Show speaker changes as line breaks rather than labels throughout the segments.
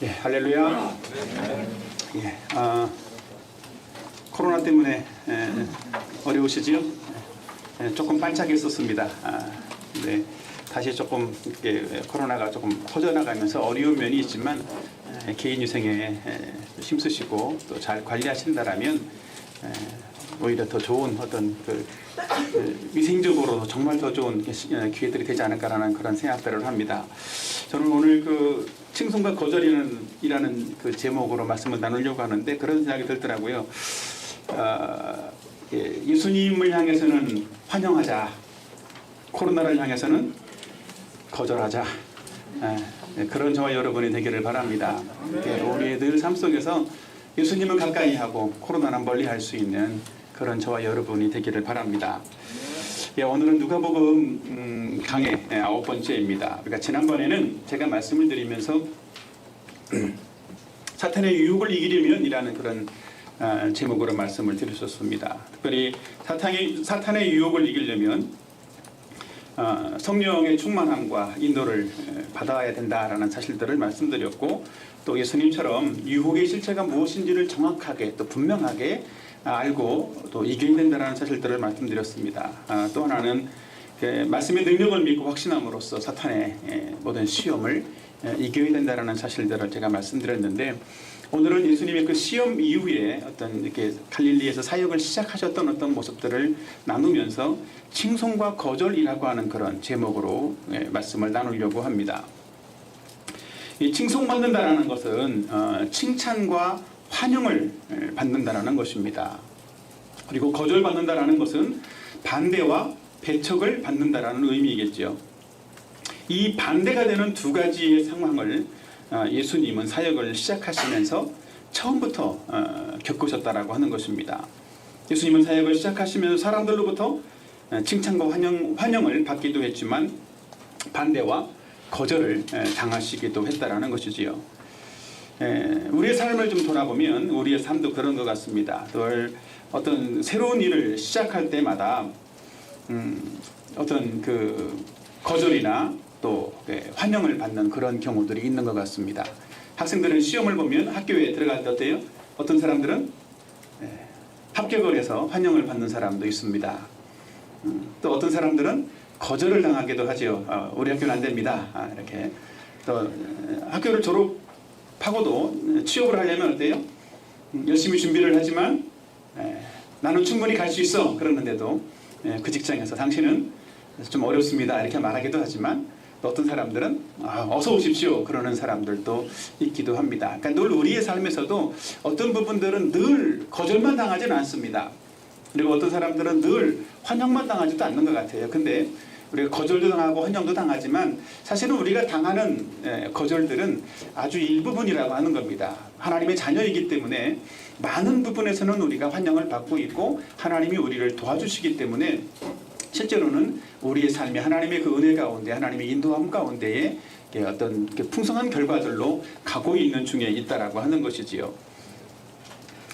예, 할렐루야. 예, 코로나 때문에 어려우시지요? 조금 반짝했었습니다. 네, 다시 조금 이렇게 코로나가 조금 퍼져나가면서 어려운 면이 있지만 개인 위생에 힘쓰시고 또 잘 관리하신다라면 오히려 더 좋은 어떤 위생적으로 정말 더 좋은 기회들이 되지 않을까라는 그런 생각들을 합니다. 저는 오늘 칭송과 거절이라는 그 제목으로 말씀을 나누려고 하는데 그런 생각이 들더라고요. 예수님을 향해서는 환영하자, 코로나를 향해서는 거절하자. 그런 저와 여러분이 되기를 바랍니다. 우리의 늘 삶 속에서 예수님을 가까이 하고 코로나는 멀리 할 수 있는 그런 저와 여러분이 되기를 바랍니다. 오늘은 누가복음 강의 9번째입니다. 그러니까 지난번에는 제가 말씀을 드리면서 사탄의 유혹을 이기려면 이라는 그런 제목으로 말씀을 드렸었습니다. 특별히 사탄의 유혹을 이기려면 성령의 충만함과 인도를 받아야 된다라는 사실들을 말씀드렸고, 또 예수님처럼 유혹의 실체가 무엇인지를 정확하게 또 분명하게 알고 또 이겨야 된다는 사실들을 말씀드렸습니다. 또 하나는 말씀의 능력을 믿고 확신함으로써 사탄의 모든 시험을 이겨야 된다는 사실들을 제가 말씀드렸는데, 오늘은 예수님의 그 시험 이후에 어떤 이렇게 갈릴리에서 사역을 시작하셨던 어떤 모습들을 나누면서 칭송과 거절이라고 하는 그런 제목으로 말씀을 나누려고 합니다. 이 칭송받는다라는 것은 칭찬과 환영을 받는다라는 것입니다. 그리고 거절받는다라는 것은 반대와 배척을 받는다라는 의미이겠죠. 이 반대가 되는 두 가지의 상황을 예수님은 사역을 시작하시면서 처음부터 겪으셨다라고 하는 것입니다. 예수님은 사역을 시작하시면서 사람들로부터 칭찬과 환영을 받기도 했지만 반대와 거절을 당하시기도 했다라는 것이지요. 우리의 삶을 좀 돌아보면 우리의 삶도 그런 것 같습니다. 늘 어떤 새로운 일을 시작할 때마다 어떤 거절이나 또 환영을 받는 그런 경우들이 있는 것 같습니다. 학생들은 시험을 보면 학교에 들어갈 때 어때요? 어떤 사람들은 합격을 해서 환영을 받는 사람도 있습니다. 또 어떤 사람들은 거절을 당하기도 하죠. 우리 학교는 안 됩니다. 이렇게 또 학교를 졸업하고도 취업을 하려면 어때요? 열심히 준비를 하지만 나는 충분히 갈 수 있어 그러는데도 그 직장에서 당신은 좀 어렵습니다 이렇게 말하기도 하지만, 또 어떤 사람들은 어서 오십시오 그러는 사람들도 있기도 합니다. 그러니까 늘 우리의 삶에서도 어떤 부분들은 늘 거절만 당하지는 않습니다. 그리고 어떤 사람들은 늘 환영만 당하지도 않는 것 같아요. 근데 우리가 거절도 당하고 환영도 당하지만 사실은 우리가 당하는 거절들은 아주 일부분이라고 하는 겁니다. 하나님의 자녀이기 때문에 많은 부분에서는 우리가 환영을 받고 있고 하나님이 우리를 도와주시기 때문에 실제로는 우리의 삶이 하나님의 그 은혜 가운데 하나님의 인도함 가운데에 어떤 풍성한 결과들로 가고 있는 중에 있다라고 하는 것이지요.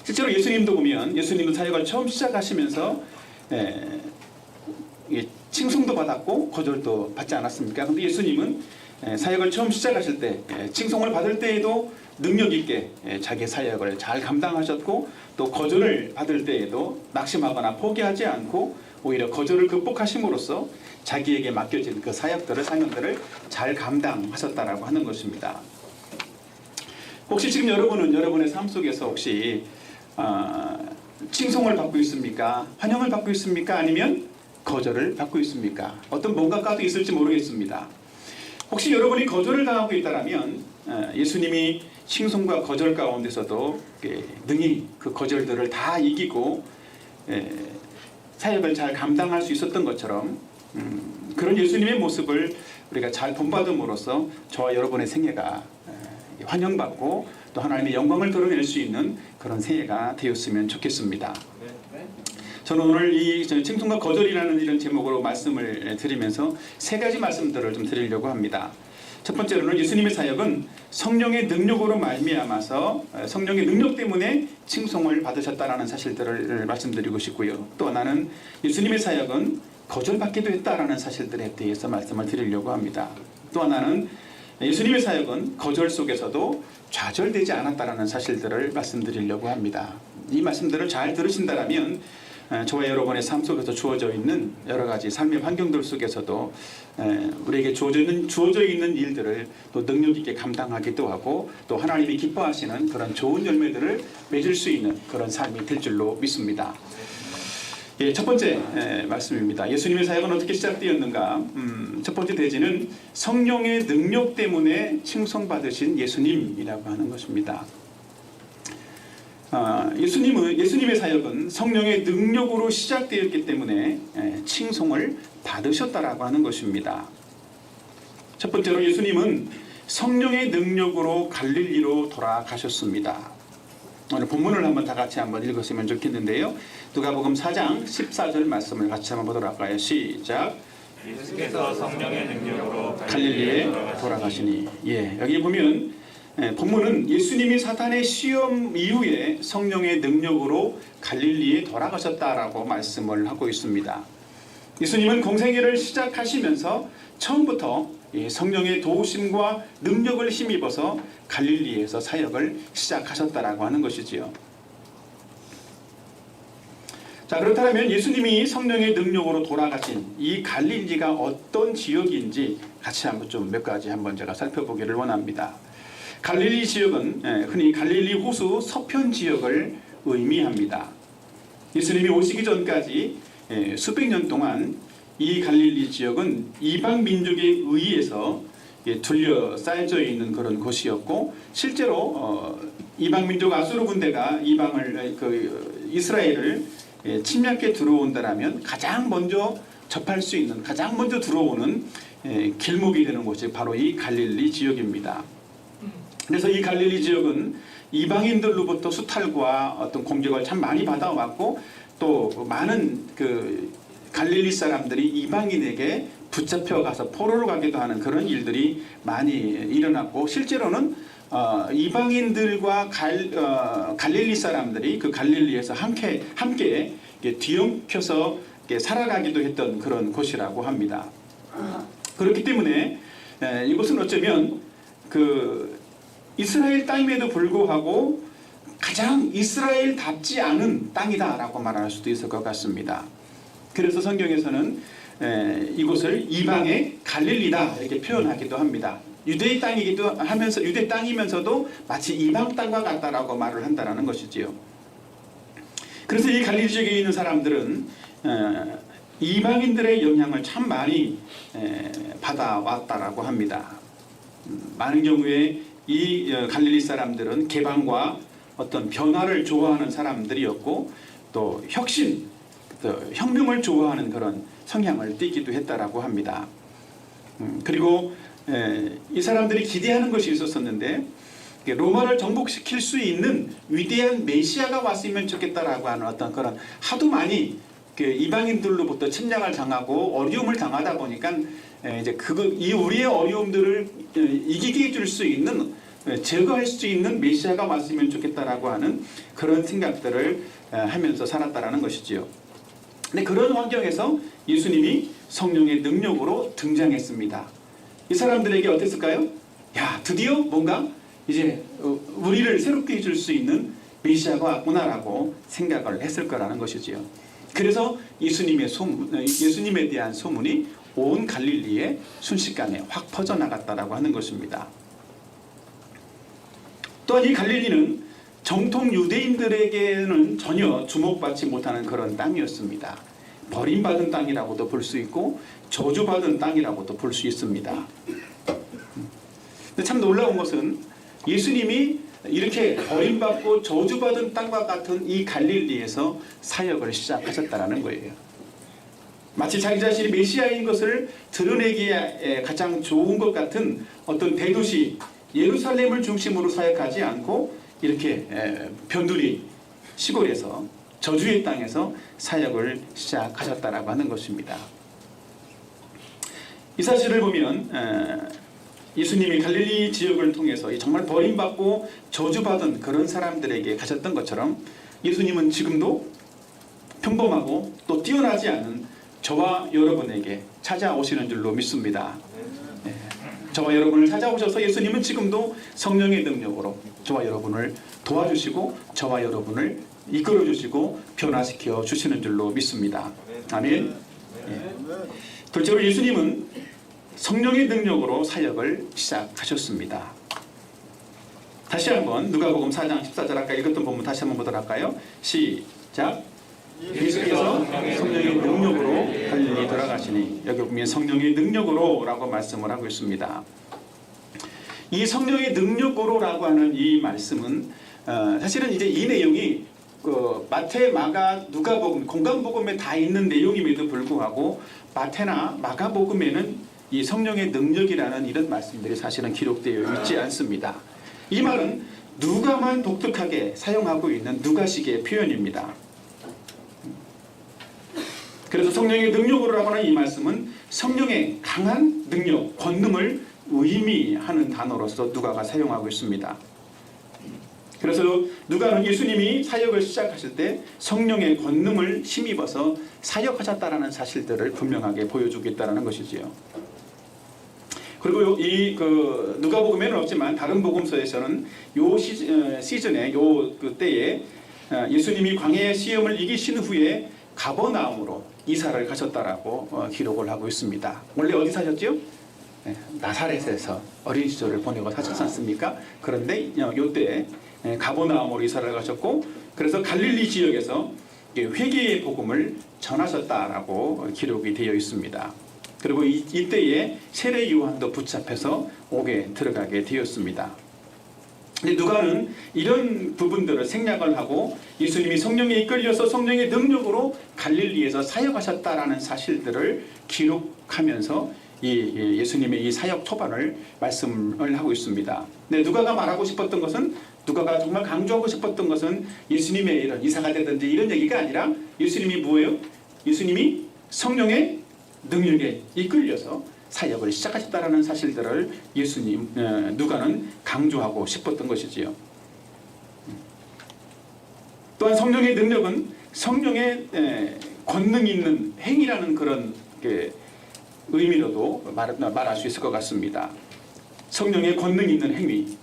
실제로 예수님도 보면 예수님은 사역을 처음 시작하시면서 칭송도 받았고 거절도 받지 않았습니까? 그런데 예수님은 사역을 처음 시작하실 때 칭송을 받을 때에도 능력 있게 자기 사역을 잘 감당하셨고, 또 거절을 받을 때에도 낙심하거나 포기하지 않고 오히려 거절을 극복하심으로써 자기에게 맡겨진 그 사명들을 잘 감당하셨다라고 하는 것입니다. 혹시 지금 여러분은 여러분의 삶 속에서 혹시 칭송을 받고 있습니까? 환영을 받고 있습니까? 아니면 거절을 받고 있습니까? 어떤 뭔가가 있을지 모르겠습니다. 혹시 여러분이 거절을 당하고 있다면 예수님이 칭송과 거절 가운데서도 능히 그 거절들을 다 이기고 사역을 잘 감당할 수 있었던 것처럼 그런 예수님의 모습을 우리가 잘 본받음으로써 저와 여러분의 생애가 환영받고 또 하나님의 영광을 드러낼 수 있는 그런 생애가 되었으면 좋겠습니다. 저는 오늘 이 칭송과 거절이라는 이런 제목으로 말씀을 드리면서 세 가지 말씀들을 좀 드리려고 합니다. 첫 번째로는 예수님의 사역은 성령의 능력으로 말미암아서 성령의 능력 때문에 칭송을 받으셨다라는 사실들을 말씀드리고 싶고요. 또 하나는 예수님의 사역은 거절받기도 했다라는 사실들에 대해서 말씀을 드리려고 합니다. 또 하나는 예수님의 사역은 거절 속에서도 좌절되지 않았다는 사실들을 말씀드리려고 합니다. 이 말씀들을 잘 들으신다면 저와 여러분의 삶 속에서 주어져 있는 여러 가지 삶의 환경들 속에서도 우리에게 주어져 있는 일들을 또 능력 있게 감당하기도 하고 또 하나님이 기뻐하시는 그런 좋은 열매들을 맺을 수 있는 그런 삶이 될 줄로 믿습니다. 예, 첫 번째 말씀입니다. 예수님의 사역은 어떻게 시작되었는가? 첫 번째 대지는 성령의 능력 때문에 칭송받으신 예수님이라고 하는 것입니다. 예수님의 사역은 성령의 능력으로 시작되었기 때문에 칭송을 받으셨다라고 하는 것입니다. 첫 번째로 예수님은 성령의 능력으로 갈릴리로 돌아가셨습니다. 오늘 본문을 다 같이 읽었으면 좋겠는데요. 누가복음 4장 14절 말씀을 같이 한번 보도록 할까요? 시작.
예수께서 성령의 능력으로
갈릴리에 돌아가시니. 예, 여기 보면 본문은 예수님이 사탄의 시험 이후에 성령의 능력으로 갈릴리에 돌아가셨다라고 말씀을 하고 있습니다. 예수님은 공생애를 시작하시면서 처음부터 성령의 도우심과 능력을 힘입어서 갈릴리에서 사역을 시작하셨다라고 하는 것이지요. 자, 그렇다면 예수님이 성령의 능력으로 돌아가신 이 갈릴리가 어떤 지역인지 같이 몇 가지 제가 살펴보기를 원합니다. 갈릴리 지역은 흔히 갈릴리 호수 서편 지역을 의미합니다. 예수님이 오시기 전까지 수백 년 동안 이 갈릴리 지역은 이방 민족에 의해서 둘러싸여져 있는 그런 곳이었고, 실제로 이방 민족 아수르 군대가 이스라엘을 침략해 들어온다라면 가장 먼저 접할 수 있는, 가장 먼저 들어오는 길목이 되는 곳이 바로 이 갈릴리 지역입니다. 그래서 이 갈릴리 지역은 이방인들로부터 수탈과 어떤 공격을 참 많이 받아왔고, 또 많은 갈릴리 사람들이 이방인에게 붙잡혀 가서 포로로 가기도 하는 그런 일들이 많이 일어났고, 실제로는 이방인들과 갈릴리 사람들이 그 갈릴리에서 함께 뒤엉켜서 살아가기도 했던 그런 곳이라고 합니다. 그렇기 때문에 이곳은 어쩌면 이스라엘 땅임에도 불구하고 가장 이스라엘답지 않은 땅이다라고 말할 수도 있을 것 같습니다. 그래서 성경에서는 이곳을 이방의 갈릴리다 이렇게 표현하기도 합니다. 유대의 땅이기도 하면서 유대 땅이면서도 마치 이방 땅과 같다라고 말을 한다라는 것이지요. 그래서 이 갈릴리 지역에 있는 사람들은 이방인들의 영향을 참 많이 받아왔다라고 합니다. 많은 경우에 이 갈릴리 사람들은 개방과 어떤 변화를 좋아하는 사람들이었고, 또 혁신, 혁명을 좋아하는 그런 성향을 띠기도 했다라고 합니다. 그리고 이 사람들이 기대하는 것이 있었었는데, 로마를 정복시킬 수 있는 위대한 메시아가 왔으면 좋겠다라고 하는 어떤 그런, 하도 많이 이방인들로부터 침략을 당하고 어려움을 당하다 보니까 이 우리의 어려움들을 이기게 해줄 수 있는, 제거할 수 있는 메시아가 왔으면 좋겠다라고 하는 그런 생각들을 하면서 살았다라는 것이지요. 근데 그런 환경에서 예수님이 성령의 능력으로 등장했습니다. 이 사람들에게 어땠을까요? 야, 드디어 뭔가 이제 우리를 새롭게 해줄 수 있는 메시아가 왔구나라고 생각을 했을 거라는 것이지요. 그래서 예수님에 대한 소문이 온 갈릴리에 순식간에 확 퍼져나갔다라고 하는 것입니다. 또한 이 갈릴리는 정통 유대인들에게는 전혀 주목받지 못하는 그런 땅이었습니다. 버림받은 땅이라고도 볼 수 있고 저주받은 땅이라고도 볼 수 있습니다. 근데 참 놀라운 것은 예수님이 이렇게 버림받고 저주받은 땅과 같은 이 갈릴리에서 사역을 시작하셨다는 거예요. 마치 자기 자신이 메시아인 것을 드러내기에 가장 좋은 것 같은 어떤 대도시 예루살렘을 중심으로 사역하지 않고 이렇게 변두리 시골에서, 저주의 땅에서 사역을 시작하셨다라고 하는 것입니다. 이 사실을 보면 예수님이 갈릴리 지역을 통해서 정말 버림받고 저주받은 그런 사람들에게 가셨던 것처럼 예수님은 지금도 평범하고 또 뛰어나지 않은 저와 여러분에게 찾아오시는 줄로 믿습니다. 저와 여러분을 찾아오셔서 예수님은 지금도 성령의 능력으로 저와 여러분을 도와주시고 저와 여러분을 이끌어 주시고 변화시켜 주시는 줄로 믿습니다. 아멘. 예. 둘째로 예수님은 성령의 능력으로 사역을 시작하셨습니다. 다시 한번 누가복음 4장 14절 아까 읽었던 본문 다시 한번 보도록 할까요? 시작. 예수께서 성령의 능력으로 갈릴리 돌아가시니, 여기 보면 성령의 능력으로 라고 말씀을 하고 있습니다. 이 성령의 능력으로 라고 하는 이 말씀은 사실은 이제 이 내용이 마태, 마가, 누가복음, 공간복음에 다 있는 내용임에도 불구하고 마태나 마가복음에는 이 성령의 능력이라는 이런 말씀들이 사실은 기록되어 있지 않습니다. 이 말은 누가만 독특하게 사용하고 있는 누가식의 표현입니다. 그래서 성령의 능력으로라고 하는 이 말씀은 성령의 강한 능력, 권능을 의미하는 단어로서 누가가 사용하고 있습니다. 그래서 누가는 예수님이 사역을 시작하실 때 성령의 권능을 힘입어서 사역하셨다라는 사실들을 분명하게 보여주고 있다는 것이지요. 그리고 이 누가복음에는 없지만 다른 복음서에서는 요 시즌에 요 때에 예수님이 광야의 시험을 이기신 후에 가버나움으로 이사를 가셨다라고 기록을 하고 있습니다. 원래 어디 사셨죠? 나사렛에서 어린 시절을 보내고 사셨지 않습니까? 그런데 요때 가버나움으로 이사를 가셨고, 그래서 갈릴리 지역에서 회개의 복음을 전하셨다라고 기록이 되어 있습니다. 그리고 이때에 세례 요한도 붙잡혀서 옥에 들어가게 되었습니다. 누가는 이런 부분들을 생략을 하고 예수님이 성령에 이끌려서 성령의 능력으로 갈릴리에서 사역하셨다라는 사실들을 기록하면서 예수님의 이 사역 초반을 말씀을 하고 있습니다. 네, 누가가 말하고 싶었던 것은, 누가가 정말 강조하고 싶었던 것은 예수님의 이런 이사가 되든지 이런 얘기가 아니라 예수님이 뭐예요? 예수님이 성령의 능력에 이끌려서 사역을 시작하셨다라는 사실들을 누가는 강조하고 싶었던 것이지요. 또한 성령의 능력은 성령의 권능 있는 행위라는 그런 의미로도 말할 수 있을 것 같습니다. 성령의 권능 있는 행위.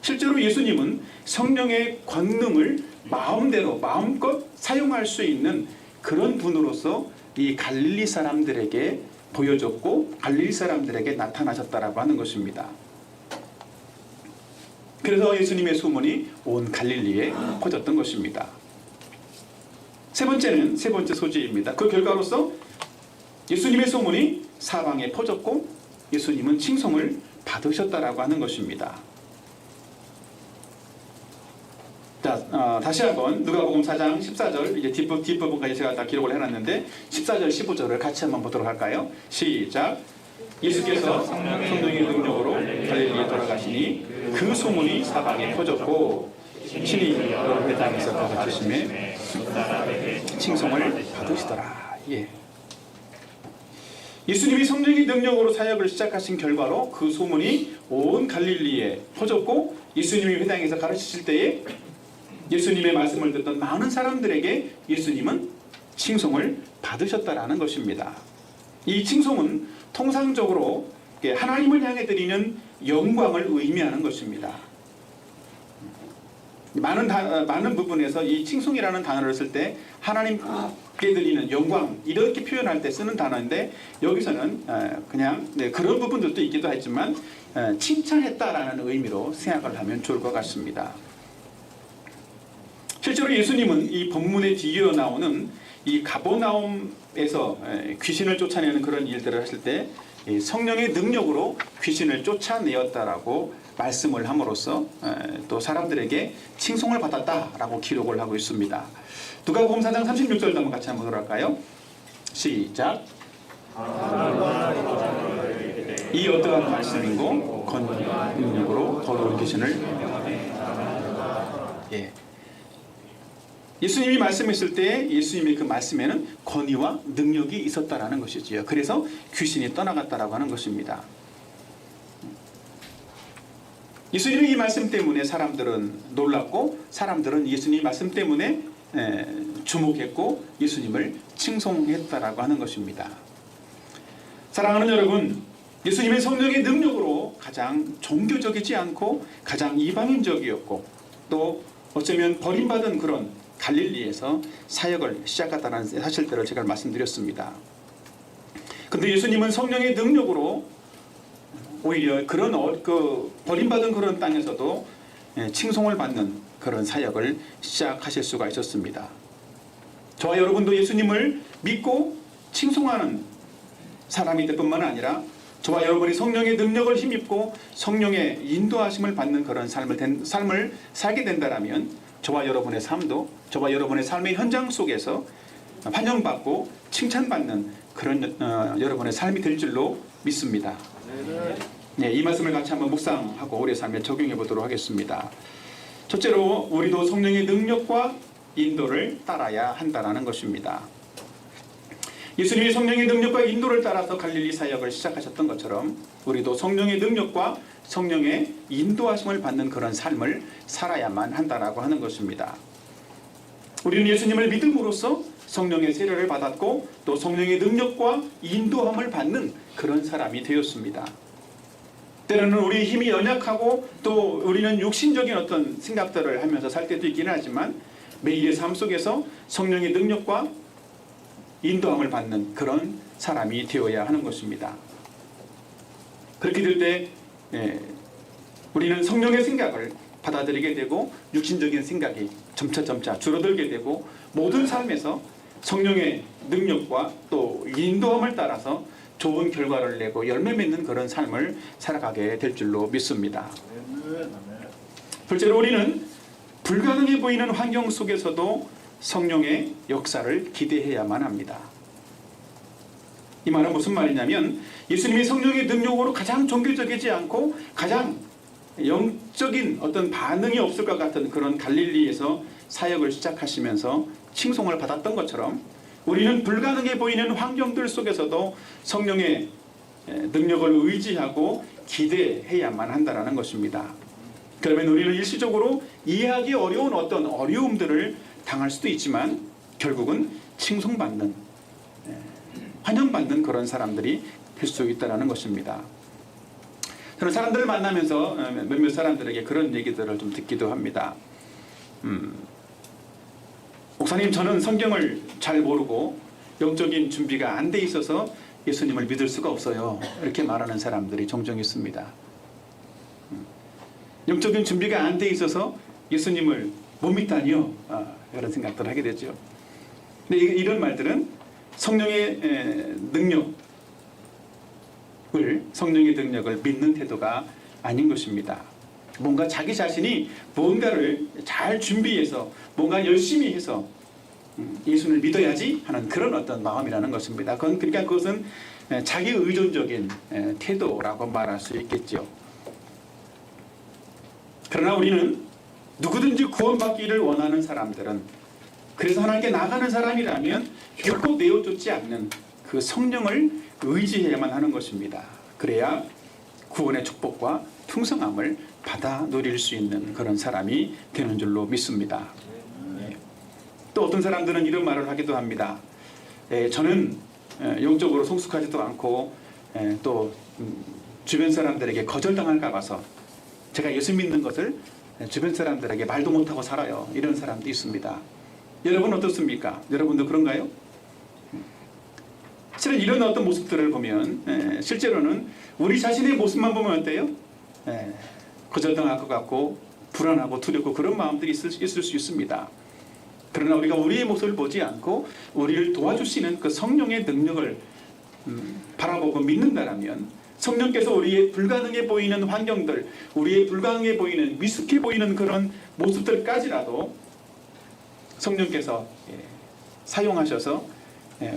실제로 예수님은 성령의 권능을 마음대로 마음껏 사용할 수 있는 그런 분으로서 이 갈릴리 사람들에게 보여줬고 갈릴리 사람들에게 나타나셨다라고 하는 것입니다. 그래서 예수님의 소문이 온 갈릴리에 퍼졌던 것입니다. 세 번째 소지입니다. 그 결과로서 예수님의 소문이 사방에 퍼졌고 예수님은 칭송을 받으셨다라고 하는 것입니다. 자, 다시 한번 누가복음 4장 14절, 이제 뒷부분까지 제가 다 기록을 해놨는데 14절 15절을 같이 한번 보도록 할까요? 시작. 예수께서 성령의 능력으로 갈릴리에 돌아가시니 그 소문이 사방에 퍼졌고 친히 여러 회당에서 가르치심에 칭송을 받으시더라. 예. 예수님이 성령의 능력으로 사역을 시작하신 결과로 그 소문이 온 갈릴리에 퍼졌고 예수님이 회당에서 가르치실 때에 예수님의 말씀을 듣던 많은 사람들에게 예수님은 칭송을 받으셨다라는 것입니다. 이 칭송은 통상적으로 하나님을 향해 드리는 영광을 의미하는 것입니다. 많은 부분에서 이 칭송이라는 단어를 쓸 때 하나님께 드리는 영광 이렇게 표현할 때 쓰는 단어인데 여기서는 그냥 그런 부분들도 있기도 하지만 칭찬했다라는 의미로 생각을 하면 좋을 것 같습니다. 실제로 예수님은 이 본문에 뒤이어 나오는 이 가버나움에서 귀신을 쫓아내는 그런 일들을 하실 때 성령의 능력으로 귀신을 쫓아내었다라고 말씀을 함으로써 또 사람들에게 칭송을 받았다라고 기록을 하고 있습니다. 누가복음 4장 36절도 한번 같이 한번 보도록 할까요? 시작. 이 어떠한 말씀이고 권능과 능력으로 더러운 귀신을 예수님이 말씀했을 때 예수님의 그 말씀에는 권위와 능력이 있었다라는 것이지요. 그래서 귀신이 떠나갔다라고 하는 것입니다. 예수님의 이 말씀 때문에 사람들은 놀랐고 사람들은 예수님 말씀 때문에 주목했고 예수님을 칭송했다라고 하는 것입니다. 사랑하는 여러분, 예수님의 성령의 능력으로 가장 종교적이지 않고 가장 이방인적이었고 또 어쩌면 버림받은 그런 갈릴리에서 사역을 시작했다는 사실들을 제가 말씀드렸습니다. 그런데 예수님은 성령의 능력으로 오히려 그런 버림받은 그런 땅에서도 칭송을 받는 그런 사역을 시작하실 수가 있었습니다. 저와 여러분도 예수님을 믿고 칭송하는 사람이 될 뿐만 아니라 저와 여러분이 성령의 능력을 힘입고 성령의 인도하심을 받는 그런 삶을 살게 된다면 저와 여러분의 삶도 저와 여러분의 삶의 현장 속에서 환영받고 칭찬받는 그런 여러분의 삶이 될 줄로 믿습니다. 네, 이 말씀을 같이 한번 묵상하고 우리의 삶에 적용해 보도록 하겠습니다. 첫째로 우리도 성령의 능력과 인도를 따라야 한다는 것입니다. 예수님이 성령의 능력과 인도를 따라서 갈릴리 사역을 시작하셨던 것처럼 우리도 성령의 능력과 성령의 인도하심을 받는 그런 삶을 살아야만 한다라고 하는 것입니다. 우리는 예수님을 믿음으로써 성령의 세례를 받았고 또 성령의 능력과 인도함을 받는 그런 사람이 되었습니다. 때로는 우리의 힘이 연약하고 또 우리는 육신적인 어떤 생각들을 하면서 살 때도 있기는 하지만 매일의 삶 속에서 성령의 능력과 인도함을 받는 그런 사람이 되어야 하는 것입니다. 그렇게 될 때 우리는 성령의 생각을 받아들이게 되고 육신적인 생각이 점차 줄어들게 되고 모든 삶에서 성령의 능력과 또 인도함을 따라서 좋은 결과를 내고 열매 맺는 그런 삶을 살아가게 될 줄로 믿습니다. 둘째로 우리는 불가능해 보이는 환경 속에서도 성령의 역사를 기대해야만 합니다. 이 말은 무슨 말이냐면 예수님이 성령의 능력으로 가장 종교적이지 않고 가장 영적인 어떤 반응이 없을 것 같은 그런 갈릴리에서 사역을 시작하시면서 칭송을 받았던 것처럼 우리는 불가능해 보이는 환경들 속에서도 성령의 능력을 의지하고 기대해야만 한다는 것입니다. 그러면 우리는 일시적으로 이해하기 어려운 어떤 어려움들을 당할 수도 있지만 결국은 칭송받는 환영받는 그런 사람들이 될 수 있다는 것입니다. 저는 사람들을 만나면서 몇몇 사람들에게 그런 얘기들을 좀 듣기도 합니다. 목사님, 저는 성경을 잘 모르고 영적인 준비가 안 돼 있어서 예수님을 믿을 수가 없어요. 이렇게 말하는 사람들이 종종 있습니다. 영적인 준비가 안 돼 있어서 예수님을 못 믿다니요. 이런 생각들을 하게 되죠. 근데 이런 말들은 성령의 능력을 믿는 태도가 아닌 것입니다. 뭔가 자기 자신이 뭔가를 잘 준비해서 뭔가 열심히 해서 예수를 믿어야지 하는 그런 어떤 마음이라는 것입니다. 그러니까 그것은 자기 의존적인 태도라고 말할 수 있겠죠. 그러나 우리는 누구든지 구원받기를 원하는 사람들은 그래서 하나님께 나가는 사람이라면 결코 내어쫓지 않는 그 성령을 의지해야만 하는 것입니다. 그래야 구원의 축복과 풍성함을 받아 누릴 수 있는 그런 사람이 되는 줄로 믿습니다. 또 어떤 사람들은 이런 말을 하기도 합니다. 저는 영적으로 성숙하지도 않고 또 주변 사람들에게 거절당할까 봐서 제가 예수 믿는 것을 주변 사람들에게 말도 못하고 살아요. 이런 사람도 있습니다. 여러분 어떻습니까? 여러분도 그런가요? 실은 이런 어떤 모습들을 보면 실제로는 우리 자신의 모습만 보면 어때요? 거절당할 것 같고 불안하고 두렵고 그런 마음들이 있을 수 있습니다. 그러나 우리가 우리의 모습을 보지 않고 우리를 도와주시는 그 성령의 능력을 바라보고 믿는다라면 성령께서 우리의 불가능해 보이는 환경들, 우리의 불가능해 보이는 미숙해 보이는 그런 모습들까지라도 성령께서 사용하셔서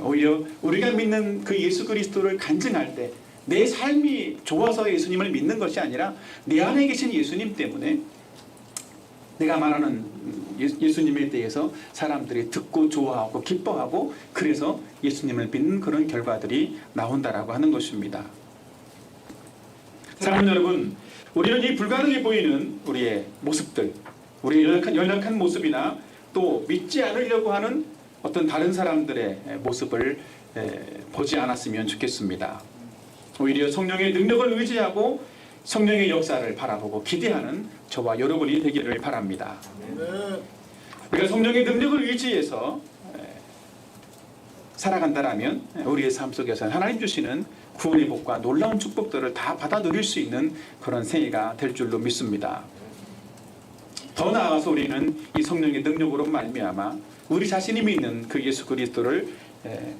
오히려 우리가 믿는 그 예수 그리스도를 간증할 때 내 삶이 좋아서 예수님을 믿는 것이 아니라 내 안에 계신 예수님 때문에 내가 말하는 예수님에 대해서 사람들이 듣고 좋아하고 기뻐하고 그래서 예수님을 믿는 그런 결과들이 나온다라고 하는 것입니다. 사랑하는 여러분, 우리는 이 불가능해 보이는 우리의 모습들, 우리의 연약한 모습이나 또 믿지 않으려고 하는 어떤 다른 사람들의 모습을 보지 않았으면 좋겠습니다. 오히려 성령의 능력을 의지하고 성령의 역사를 바라보고 기대하는 저와 여러분이 되기를 바랍니다. 우리가 성령의 능력을 의지해서 살아간다라면 우리의 삶 속에서 하나님 주시는 구원의 복과 놀라운 축복들을 다 받아 누릴 수 있는 그런 생애가 될 줄로 믿습니다. 더 나아가서 우리는 이 성령의 능력으로 말미암아 우리 자신이 믿는 그 예수 그리스도를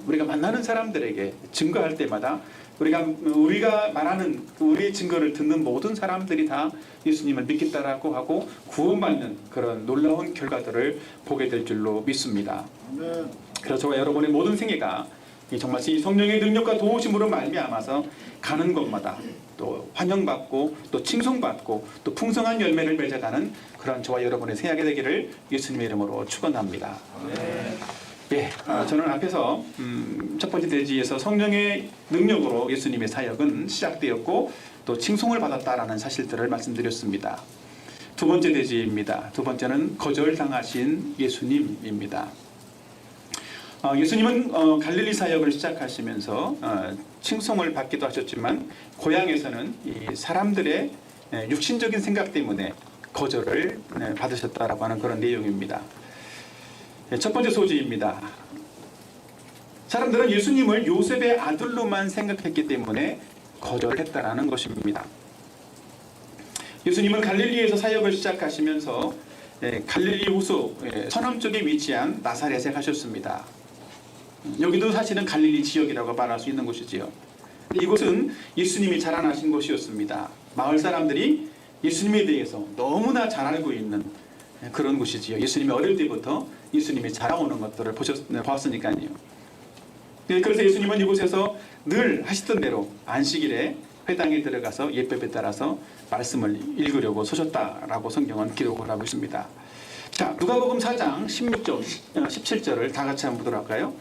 우리가 만나는 사람들에게 증거할 때마다 우리가 말하는 우리의 증거를 듣는 모든 사람들이 다 예수님을 믿겠다라고 하고 구원받는 그런 놀라운 결과들을 보게 될 줄로 믿습니다. 그래서 저와 여러분의 모든 생애가 정말 이 성령의 능력과 도우심으로 말미암아서 가는 곳마다 또 환영받고 또 칭송받고 또 풍성한 열매를 맺어가는 그런 저와 여러분의 생애가 되기를 예수님의 이름으로 축원합니다. 예, 저는 앞에서 첫 번째 대지에서 성령의 능력으로 예수님의 사역은 시작되었고 또 칭송을 받았다라는 사실들을 말씀드렸습니다. 두 번째 대지입니다. 두 번째는 거절당하신 예수님입니다. 예수님은 갈릴리 사역을 시작하시면서 칭송을 받기도 하셨지만 고향에서는 이 사람들의 육신적인 생각 때문에 거절을 받으셨다라고 하는 그런 내용입니다. 첫 번째 소지입니다. 사람들은 예수님을 요셉의 아들로만 생각했기 때문에 거절했다라는 것입니다. 예수님은 갈릴리에서 사역을 시작하시면서 갈릴리 호수 서남쪽에 위치한 나사렛에 가셨습니다. 여기도 사실은 갈릴리 지역이라고 말할 수 있는 곳이지요. 이곳은 예수님이 자라나신 곳이었습니다. 마을 사람들이 예수님에 대해서 너무나 잘 알고 있는 그런 곳이지요. 예수님이 어릴 때부터 예수님이 자라오는 것들을 보았으니까요. 그래서 예수님은 이곳에서 늘 하시던 대로 안식일에 회당에 들어가서 예법에 따라서 말씀을 읽으려고 서셨다라고 성경은 기록을 하고 있습니다. 자, 누가복음 4장 16절, 17절을 다 같이 한번 보도록 할까요?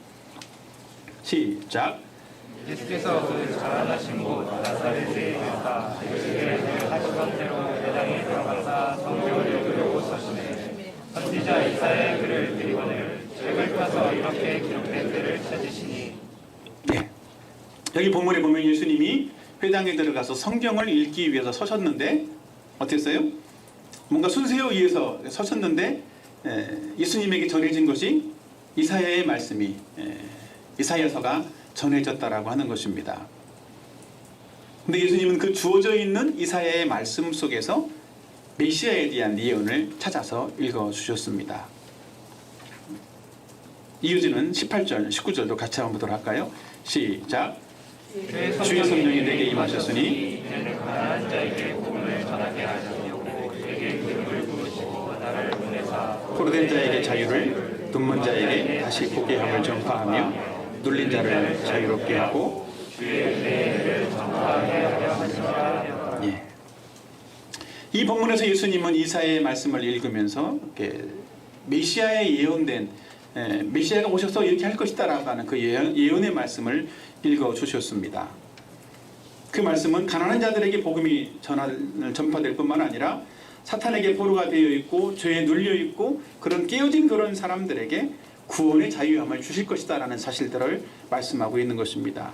시작.
예수께서 그 자라나신 곳 나사렛에 가사 안식일을 하시던 대로 회당에 들어가사 성경을 읽으려고 서시네. 선지자 이사야의 글을 드리거늘 책을 펴서 이렇게 기록된 글을 찾으시니.
네, 여기 본문에 보면 예수님이 회당에 들어가서 성경을 읽기 위해서 서셨는데 어땠어요? 뭔가 순서에 의해서 서셨는데 예수님에게 전해진 것이 이사야의 말씀이 이사야서가 전해졌다라고 하는 것입니다. 근데 예수님은 그 주어져 있는 이사야의 말씀 속에서 메시아에 대한 예언을 찾아서 읽어주셨습니다. 이어지는 18절, 19절도 같이 한번 보도록 할까요? 시작. 주의 성령이 내게 임하셨으니
이제는 가난한 자에게 복음을 전하게 하시려고 내게 기름을 부으시고 나를 보내사
포로된 자에게 자유를, 눈먼 자에게 다시 보게 함을 전파하며 눌린 자를 자유롭게 하고 예. 이 본문에서 예수님은 이사야의 말씀을 읽으면서 메시아의 예언된 메시아가 오셔서 이렇게 할 것이다라고 하는 그 예언의 말씀을 읽어주셨습니다. 그 말씀은 가난한 자들에게 복음이 전파될 뿐만 아니라 사탄에게 포로가 되어 있고 죄에 눌려 있고 그런 깨어진 그런 사람들에게 구원의 자유함을 주실 것이다 라는 사실들을 말씀하고 있는 것입니다.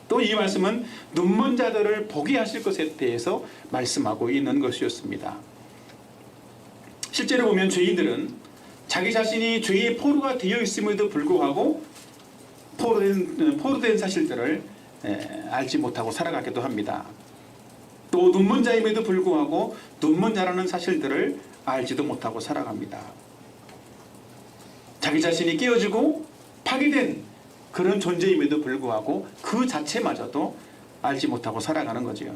또 이 말씀은 눈먼 자들을 보게 하실 것에 대해서 말씀하고 있는 것이었습니다. 실제로 보면 죄인들은 자기 자신이 죄의 포로가 되어 있음에도 불구하고 포로된 사실들을 알지 못하고 살아가기도 합니다. 또 눈먼 자임에도 불구하고 눈먼 자라는 사실들을 알지도 못하고 살아갑니다. 자기 자신이 깨어지고 파괴된 그런 존재임에도 불구하고 그 자체마저도 알지 못하고 살아가는 거지요.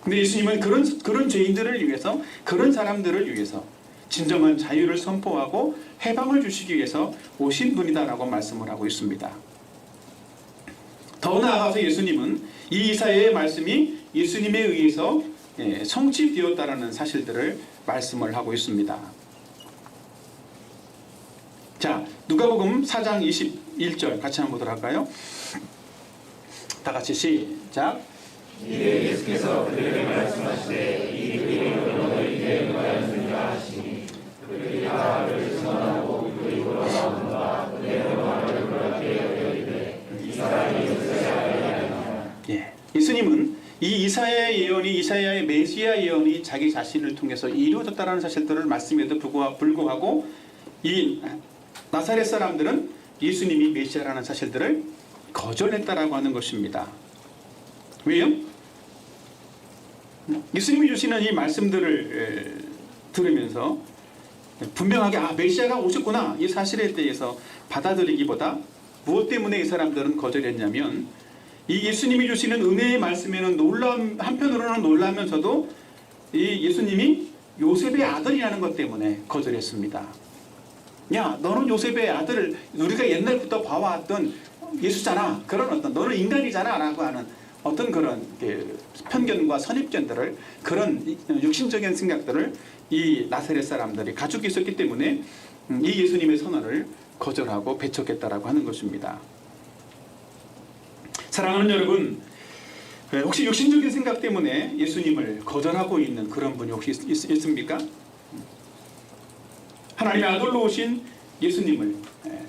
근데 예수님은 그런 죄인들을 위해서, 그런 사람들을 위해서 진정한 자유를 선포하고 해방을 주시기 위해서 오신 분이다라고 말씀을 하고 있습니다. 더 나아가서 예수님은 이 이사야의 말씀이 예수님에 의해서 성취되었다라는 사실들을 말씀을 하고 있습니다. 자, 누가복음 4장 21절 같이 한번 보도록 할까요? 다 같이 시작.
이에 예수께서 그들에게 말씀하시되 이 글이 너희에게 응하였느니라 하시니 그들이 다 그를 증언하고 그리고 나온다 그대로 말을 그렇게 여기되 이사야의
예, 예수님은 이 이 이사야의 메시아 예언이 자기 자신을 통해서 이루어졌다는 사실들을 말씀에도 불구하고 이 나사렛 사람들은 예수님이 메시아라는 사실들을 거절했다라고 하는 것입니다. 왜요? 예수님이 주시는 이 말씀들을 들으면서 분명하게 메시아가 오셨구나 이 사실에 대해서 받아들이기보다 무엇 때문에 이 사람들은 거절했냐면 이 예수님이 주시는 은혜의 말씀에는 한편으로는 놀라면서도 이 예수님이 요셉의 아들이라는 것 때문에 거절했습니다. 야, 너는 요셉의 아들을 우리가 옛날부터 봐왔던 예수잖아. 그런 어떤 너는 인간이잖아 라고 하는 어떤 그런 편견과 선입견들을 그런 육신적인 생각들을 이 나사렛 사람들이 가지고 있었기 때문에 이 예수님의 선언을 거절하고 배척했다라고 하는 것입니다. 사랑하는 여러분, 혹시 육신적인 생각 때문에 예수님을 거절하고 있는 그런 분이 혹시 있습니까? 하나님의 아들로 오신 예수님을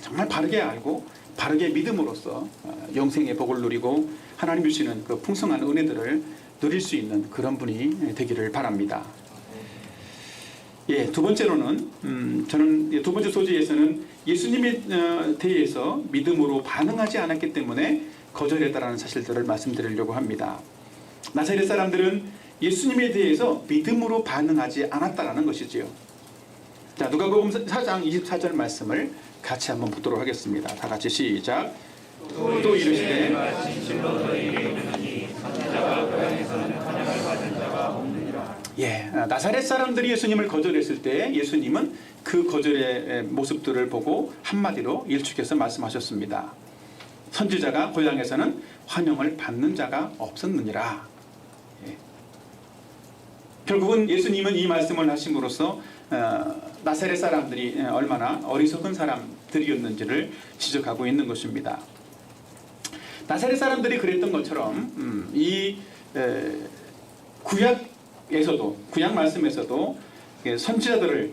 정말 바르게 알고 바르게 믿음으로써 영생의 복을 누리고 하나님 주시는 그 풍성한 은혜들을 누릴 수 있는 그런 분이 되기를 바랍니다. 두 번째로는 저는 두 번째 소지에서는 예수님에 대해서 믿음으로 반응하지 않았기 때문에 거절했다라는 사실들을 말씀드리려고 합니다. 나사렛 사람들은 예수님에 대해서 믿음으로 반응하지 않았다라는 것이지요. 자, 누가복음 4장 24절 말씀을 같이 한번 보도록 하겠습니다. 다 같이 시작. 또 이르시되 나사렛 사람들이 예수님을 거절했을 때 예수님은 그 거절의 모습들을 보고 한마디로 일축해서 말씀하셨습니다. 선지자가 고향에서는 환영을 받는 자가 없었느니라. 결국은 예수님은 이 말씀을 하심으로써 나사렛 사람들이 얼마나 어리석은 사람들이었는지를 지적하고 있는 것입니다. 나사렛 사람들이 그랬던 것처럼 이 구약 말씀에서도 선지자들을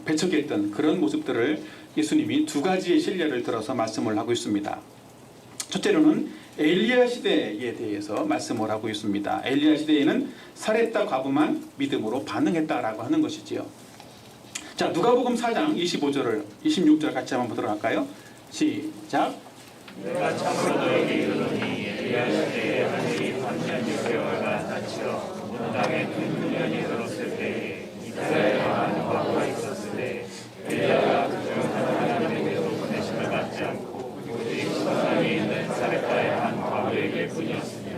배척했던 그런 모습들을 예수님이 두 가지의 실례를 들어서 말씀을 하고 있습니다. 첫째로는 엘리야 시대에 대해서 말씀을 하고 있습니다. 엘리야 시대에는 사렙다 과부만 믿음으로 반응했다라고 하는 것이지요. 자, 누가복음 4장 26절 같이 한번 보도록 할까요? 시작.
내가 참으로 너에게 이르노니 엘리야 시대에 하늘이 반면 6개월간 닫히어 온 땅에 큰 훈련이 들었을 때에 이스라엘에 한 과부가 있었을 때 엘리야가 그중 하나님에게로 보내심을 받지 않고 오직 시돈성에 있는 사렙다의 한 과부에게 뿐이었으며.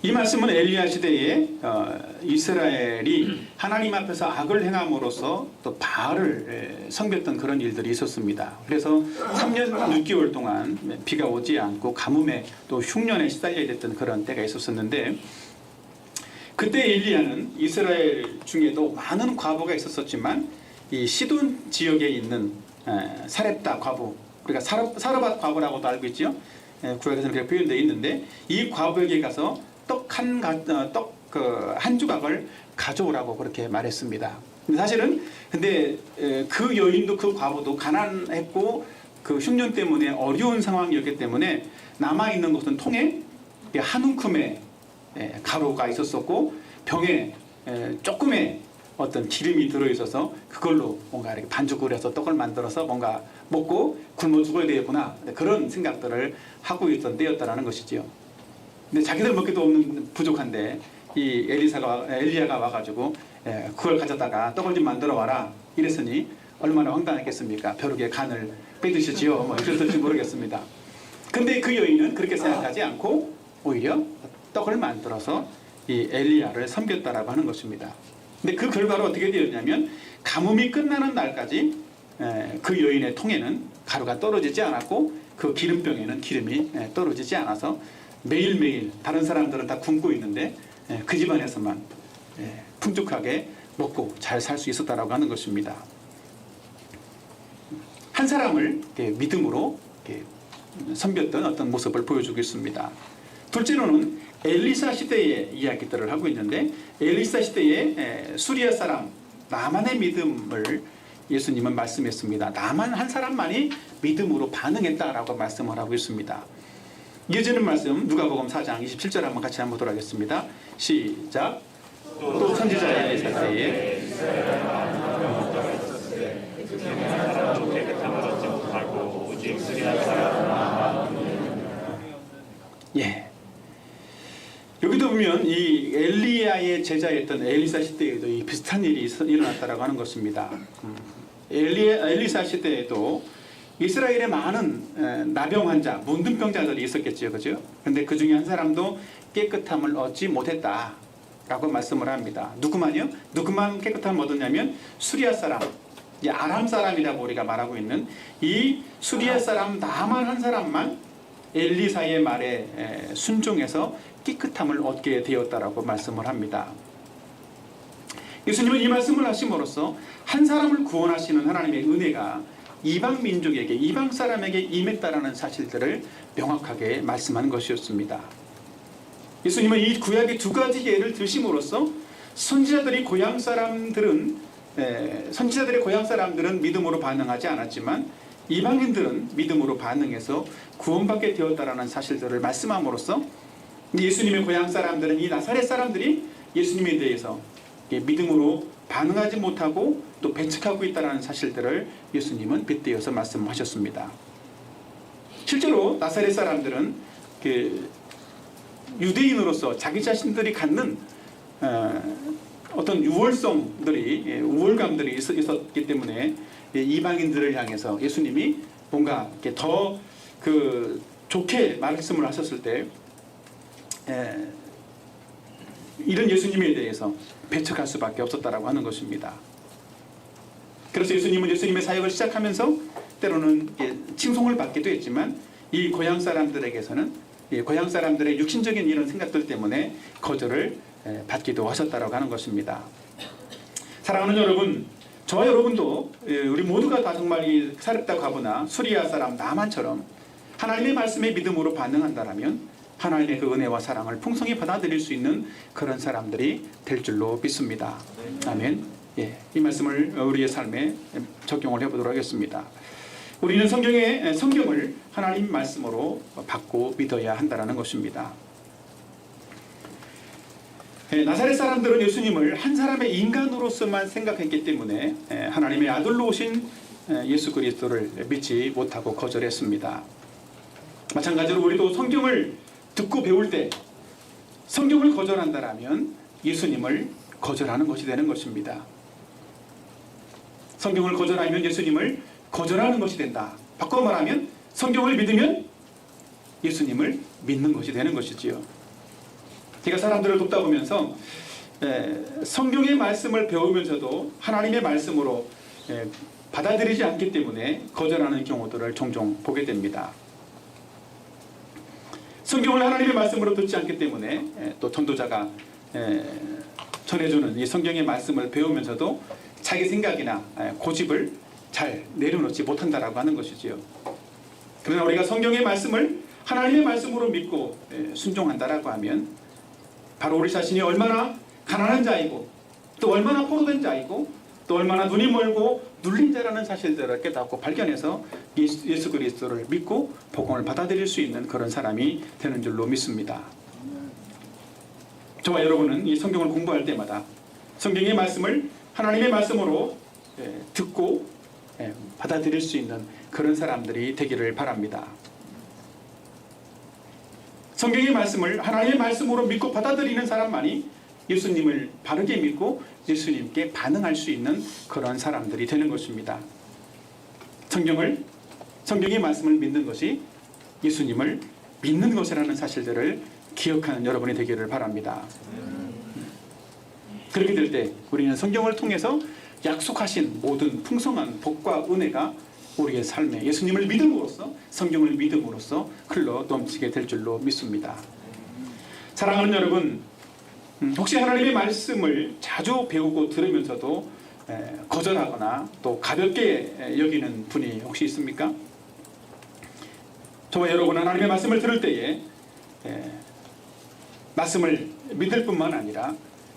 이 말씀은 엘리야 시대에 이스라엘이 하나님 앞에서 악을 행함으로써 또 바알을 섬겼던 그런 일들이 있었습니다. 그래서 3년 6개월 동안 비가 오지 않고 가뭄에 또 흉년에 시달려야 됐던 그런 때가 있었는데 그때 엘리야는 이스라엘 중에도 많은 과부가 있었지만 이 시돈 지역에 있는 사렙다 과부, 그러니까 사르밧 과부라고도 알고 있죠. 구약에서는 그렇게 표현되어 있는데 이 과부에게 가서 떡 한 조각을 가져오라고 그렇게 말했습니다. 근데 사실은 그 여인도 그 과부도 가난했고 그 흉년 때문에 어려운 상황이었기 때문에 남아 있는 것은 통에 한 움큼의 가루가 있었었고 병에 조금의 어떤 기름이 들어 있어서 그걸로 뭔가 이렇게 반죽을 해서 떡을 만들어서 뭔가 먹고 굶어 죽어야 되겠구나 그런 생각들을 하고 있던 때였다라는 것이지요. 근데 자기들 먹기도 없는 부족한데 이 엘리야가 와가지고 그걸 가져다가 떡을 좀 만들어 와라 이랬으니 얼마나 황당했겠습니까? 벼룩에 간을 빼드시지요. 뭐 그랬을지 모르겠습니다. 근데 그 여인은 그렇게 생각하지 않고 오히려 떡을 만들어서 이 엘리야를 섬겼다라고 하는 것입니다. 근데 그 결과로 어떻게 되었냐면 가뭄이 끝나는 날까지 그 여인의 통에는 가루가 떨어지지 않았고 그 기름병에는 기름이 떨어지지 않아서 매일매일 다른 사람들은 다 굶고 있는데 그 집안에서만 풍족하게 먹고 잘 살 수 있었다라고 하는 것입니다. 한 사람을 믿음으로 섬겼던 어떤 모습을 보여주고 있습니다. 둘째로는 엘리사 시대의 이야기들을 하고 있는데 엘리사 시대의 수리아 사람 나만의 믿음을 예수님은 말씀했습니다. 나만 한 사람만이 믿음으로 반응했다라고 말씀을 하고 있습니다. 이어지는 말씀 누가복음 4장 27절 한번 같이 한번 보도록 하겠습니다. 시작. 또 선지자 엘리사 때에
사람도 깨끗함을 얻지 못하고 오직 수리한 사람만
예. 여기도 보면 이 엘리야의 제자였던 엘리사 시대에도 이 비슷한 일이 일어났다라고 하는 것입니다. 엘리사 시대에도 이스라엘에 많은 나병 환자, 문둥병자들이 있었겠죠, 그죠? 그런데 그 중에 한 사람도 깨끗함을 얻지 못했다라고 말씀을 합니다. 누구만요? 누구만 깨끗함을 얻었냐면 수리아 사람, 아람 사람이라고 우리가 말하고 있는 이 수리아 사람 나만 한 사람만 엘리사의 말에 순종해서 깨끗함을 얻게 되었다라고 말씀을 합니다. 예수님은 이 말씀을 하심으로써 한 사람을 구원하시는 하나님의 은혜가 이방 민족에게, 이방 사람에게 임했다라는 사실들을 명확하게 말씀한 것이었습니다. 예수님은 이 구약의 두 가지 예를 드심으로써 선지자들의 고향 사람들은 믿음으로 반응하지 않았지만 이방인들은 믿음으로 반응해서 구원받게 되었다라는 사실들을 말씀함으로써 예수님의 고향 사람들은 이 나사렛 사람들이 예수님에 대해서 믿음으로 반응하지 못하고 또 배척하고 있다는 사실들을 예수님은 빗대어서 말씀하셨습니다. 실제로 나사렛 사람들은 유대인으로서 자기 자신들이 갖는 어떤 우월감들이 있었기 때문에 이방인들을 향해서 예수님이 뭔가 더 좋게 말씀을 하셨을 때 이런 예수님에 대해서 배척할 수밖에 없었다라고 하는 것입니다. 그래서 예수님은 예수님의 사역을 시작하면서 때로는 칭송을 받기도 했지만 이 고향 사람들에게서는 고향 사람들의 육신적인 이런 생각들 때문에 거절을 받기도 하셨다라고 하는 것입니다. 사랑하는 여러분, 저와 여러분도 우리 모두가 다 정말 이 사렙다 과부나 수리아 사람 나만처럼 하나님의 말씀에 믿음으로 반응한다라면 하나님의 그 은혜와 사랑을 풍성히 받아들일 수 있는 그런 사람들이 될 줄로 믿습니다. 아멘. 예, 이 말씀을 우리의 삶에 적용을 해보도록 하겠습니다. 우리는 성경을 하나님 말씀으로 받고 믿어야 한다는 것입니다. 나사렛 사람들은 예수님을 한 사람의 인간으로서만 생각했기 때문에 하나님의 아들로 오신 예수 그리스도를 믿지 못하고 거절했습니다. 마찬가지로 우리도 성경을 듣고 배울 때 성경을 거절한다라면 예수님을 거절하는 것이 되는 것입니다. 성경을 거절하면 예수님을 거절하는 것이 된다. 바꿔 말하면 성경을 믿으면 예수님을 믿는 것이 되는 것이지요. 제가 사람들을 돕다 보면서 성경의 말씀을 배우면서도 하나님의 말씀으로 받아들이지 않기 때문에 거절하는 경우들을 종종 보게 됩니다. 성경을 하나님의 말씀으로 듣지 않기 때문에 또 전도자가 전해주는 이 성경의 말씀을 배우면서도 자기 생각이나 고집을 잘 내려놓지 못한다라고 하는 것이지요. 그러나 우리가 성경의 말씀을 하나님의 말씀으로 믿고 순종한다라고 하면 바로 우리 자신이 얼마나 가난한 자이고 또 얼마나 포로된 자이고 또 얼마나 눈이 멀고 눌린 자라는 사실들을 깨닫고 발견해서 예수 그리스도를 믿고 복음을 받아들일 수 있는 그런 사람이 되는 줄로 믿습니다. 저와 여러분은 이 성경을 공부할 때마다 성경의 말씀을 하나님의 말씀으로 듣고 받아들일 수 있는 그런 사람들이 되기를 바랍니다. 성경의 말씀을 하나님의 말씀으로 믿고 받아들이는 사람만이 예수님을 바르게 믿고 예수님께 반응할 수 있는 그런 사람들이 되는 것입니다. 성경의 말씀을 믿는 것이 예수님을 믿는 것이라는 사실들을 기억하는 여러분이 되기를 바랍니다. 그렇게 될 때 우리는 성경을 통해서 약속하신 모든 풍성한 복과 은혜가 우리의 삶에 예수님을 믿음으로써 성경을 믿음으로써 흘러 넘치게 될 줄로 믿습니다. 사랑하는 여러분, 혹시 하나님의 말씀을 자주 배우고 들으면서도 거절하거나 또 가볍게 여기는 분이 혹시 있습니까? 저와 여러분은 하나님의 말씀을 들을 때에 말씀을 믿을 뿐만 아니라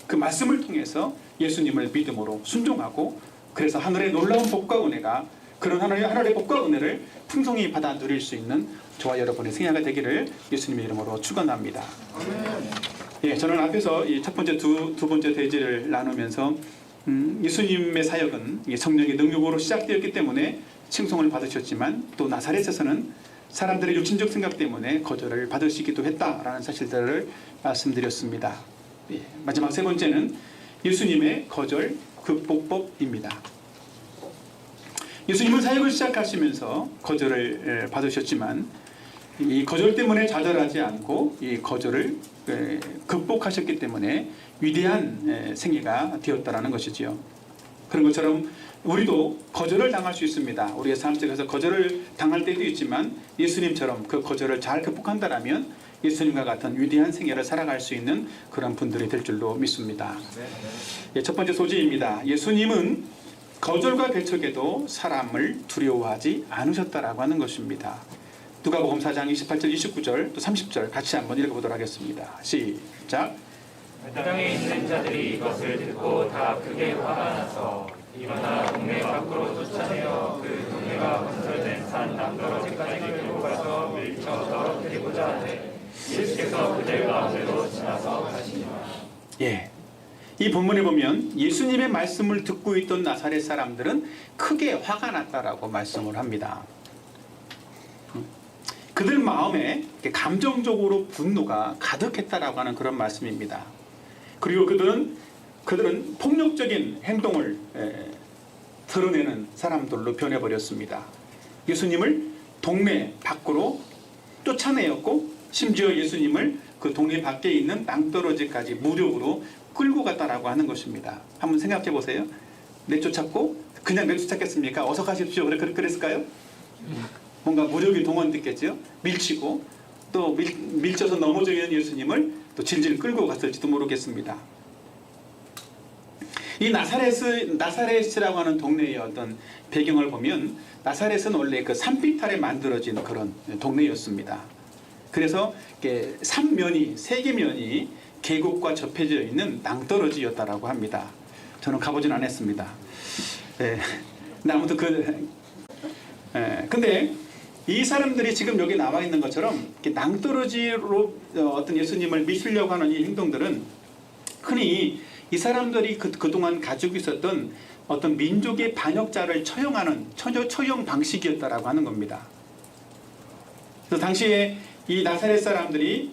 그 말씀을 통해서 예수님을 믿음으로 순종하고 그래서 하늘의 놀라운 복과 은혜가 그런 하나님의 복과 은혜를 풍성히 받아 누릴 수 있는 저와 여러분의 생애가 되기를 예수님의 이름으로 축원합니다. 예, 저는 앞에서 이 첫 번째 두 번째 대지를 나누면서 예수님의 사역은 성령의 능력으로 시작되었기 때문에 칭송을 받으셨지만 또 나사렛에서는 사람들의 육신적 생각 때문에 거절을 받으시기도 했다라는 사실들을 말씀드렸습니다. 예, 마지막 세 번째는 예수님의 거절 극복법입니다. 예수님은 사역을 시작하시면서 거절을 받으셨지만 이 거절 때문에 좌절하지 않고 이 거절을 극복하셨기 때문에 위대한 생애가 되었다라는 것이지요. 그런 것처럼 우리도 거절을 당할 수 있습니다. 우리의 삶 속에서 거절을 당할 때도 있지만 예수님처럼 그 거절을 잘 극복한다면 예수님과 같은 위대한 생애를 살아갈 수 있는 그런 분들이 될 줄로 믿습니다. 예, 첫 번째 소지입니다. 예수님은 거절과 배척에도 사람을 두려워하지 않으셨다라고 하는 것입니다. 누가복음 4장 28절, 29절, 또 30절 같이 한번 읽어보도록 하겠습니다. 시작.
그 땅에 있는 자들이 이것을 듣고 다 크게 화가 나서 일어나 동네 밖으로 쫓아내어 그 동네가 건설된 산 낭떠러지까지 끌고 가서 밀쳐 떨어뜨리고자 하되 예수께서 그들 가운데로 지나서 가시니라.
예, 이 본문에 보면 예수님의 말씀을 듣고 있던 나사렛 사람들은 크게 화가 났다라고 말씀을 합니다. 그들 마음에 감정적으로 분노가 가득했다라고 하는 그런 말씀입니다. 그리고 그들은 폭력적인 행동을 드러내는 사람들로 변해버렸습니다. 예수님을 동네 밖으로 쫓아내었고 심지어 예수님을 그 동네 밖에 있는 낭떠러지까지 무력으로 끌고 갔다라고 하는 것입니다. 한번 생각해 보세요. 내쫓았고 그냥 내쫓았겠습니까? 어서 가십시오. 그랬을까요? 뭔가 무력이 동원됐겠죠. 밀치고 또 밀쳐서 넘어져 있는 예수님을 또 질질 끌고 갔을지도 모르겠습니다. 이 나사렛이라고 하는 동네의 어떤 배경을 보면 나사렛은 원래 그 산빛 아래 만들어진 그런 동네였습니다. 그래서 세 개면이 계곡과 접해져 있는 낭떠러지였다라고 합니다. 저는 가보진 않았습니다. 네. 아무튼 근데 이 사람들이 지금 여기 나와 있는 것처럼 낭떠러지로 어떤 예수님을 미시려고 하는 이 행동들은 흔히 이 사람들이 그동안 가지고 있었던 어떤 민족의 반역자를 처형하는 처형 방식이었다라고 하는 겁니다. 그래서 당시에 이 나사렛 사람들이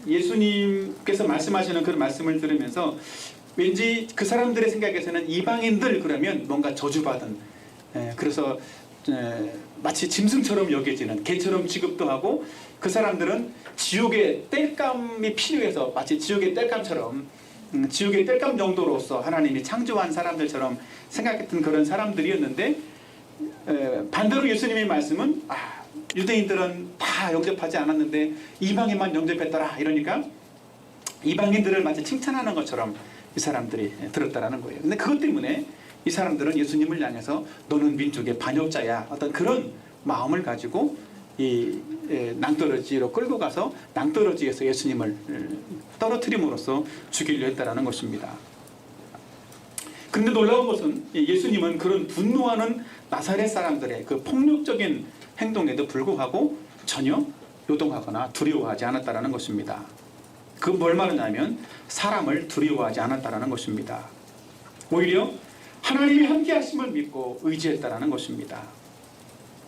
예수님께서 말씀하시는 그런 말씀을 들으면서 왠지 그 사람들의 생각에서는 이방인들 그러면 뭔가 저주받은 그래서 마치 짐승처럼 여겨지는 개처럼 취급도 하고 그 사람들은 지옥의 땔감이 필요해서 마치 지옥의 땔감처럼 지옥의 땔감 정도로서 하나님이 창조한 사람들처럼 생각했던 그런 사람들이었는데 반대로 예수님의 말씀은 유대인들은 다 영접하지 않았는데 이방인만 영접했더라 이러니까 이방인들을 마치 칭찬하는 것처럼 이 사람들이 들었다라는 거예요. 근데 그것 때문에 이 사람들은 예수님을 향해서 너는 민족의 반역자야 어떤 그런 마음을 가지고 이 낭떠러지로 끌고 가서 낭떠러지에서 예수님을 떨어뜨림으로써 죽이려 했다라는 것입니다. 그런데 놀라운 것은 예수님은 그런 분노하는 나사렛 사람들의 그 폭력적인 행동에도 불구하고 전혀 요동하거나 두려워하지 않았다라는 것입니다. 그 뭘 말하냐면 사람을 두려워하지 않았다라는 것입니다. 오히려 하나님이 함께 하심을 믿고 의지했다라는 것입니다.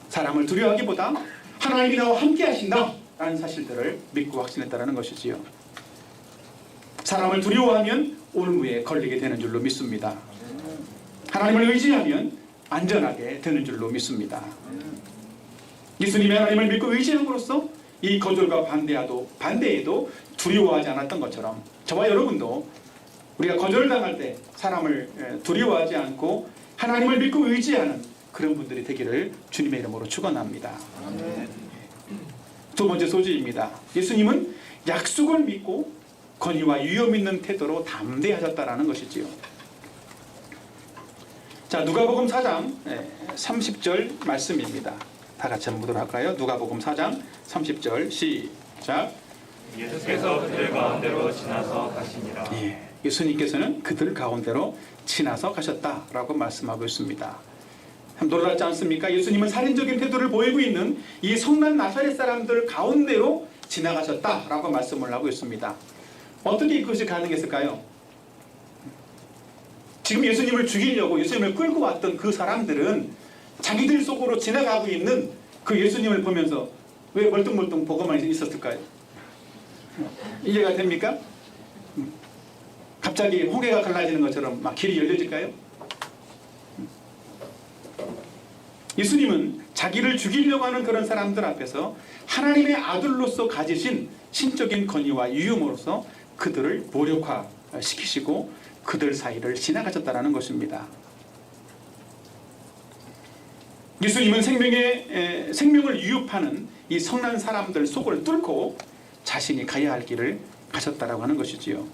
사람을 두려워하기보다 하나님이 나와 함께 하신다 라는 사실들을 믿고 확신했다라는 것이지요. 사람을 두려워하면 올무에 걸리게 되는 줄로 믿습니다. 하나님을 의지하면 안전하게 되는 줄로 믿습니다. 예수님의 하나님을 믿고 의지함으로써 이 거절과 반대에도 두려워하지 않았던 것처럼 저와 여러분도 우리가 거절을 당할 때 사람을 두려워하지 않고 하나님을 믿고 의지하는 그런 분들이 되기를 주님의 이름으로 축원합니다. 두 번째 소지입니다. 예수님은 약속을 믿고 권위와 위험 있는 태도로 담대하셨다라는 것이지요. 자, 누가복음 4장 30절 말씀입니다. 다 같이 한번 보도록 할까요? 누가복음 4장 30절 시작.
예수께서 그들 가운데로 지나서 가시니라.
예수님께서는 그들 가운데로 지나서 가셨다라고 말씀하고 있습니다. 놀랍지 않습니까? 예수님은 살인적인 태도를 보이고 있는 이 성난 나사렛 사람들 가운데로 지나가셨다라고 말씀을 하고 있습니다. 어떻게 그것이 가능했을까요? 지금 예수님을 죽이려고 예수님을 끌고 왔던 그 사람들은 자기들 속으로 지나가고 있는 그 예수님을 보면서 왜 멀뚱멀뚱 보고만 있었을까요? 이해가 됩니까? 갑자기 홍해가 갈라지는 것처럼 막 길이 열려질까요? 예수님은 자기를 죽이려고 하는 그런 사람들 앞에서 하나님의 아들로서 가지신 신적인 권위와 유효모로서 그들을 무력화시키시고 그들 사이를 지나가셨다는 것입니다. 예수님은 생명을 위협하는 이 성난 사람들 속을 뚫고 자신이 가야 할 길을 가셨다라고 하는 것이지요.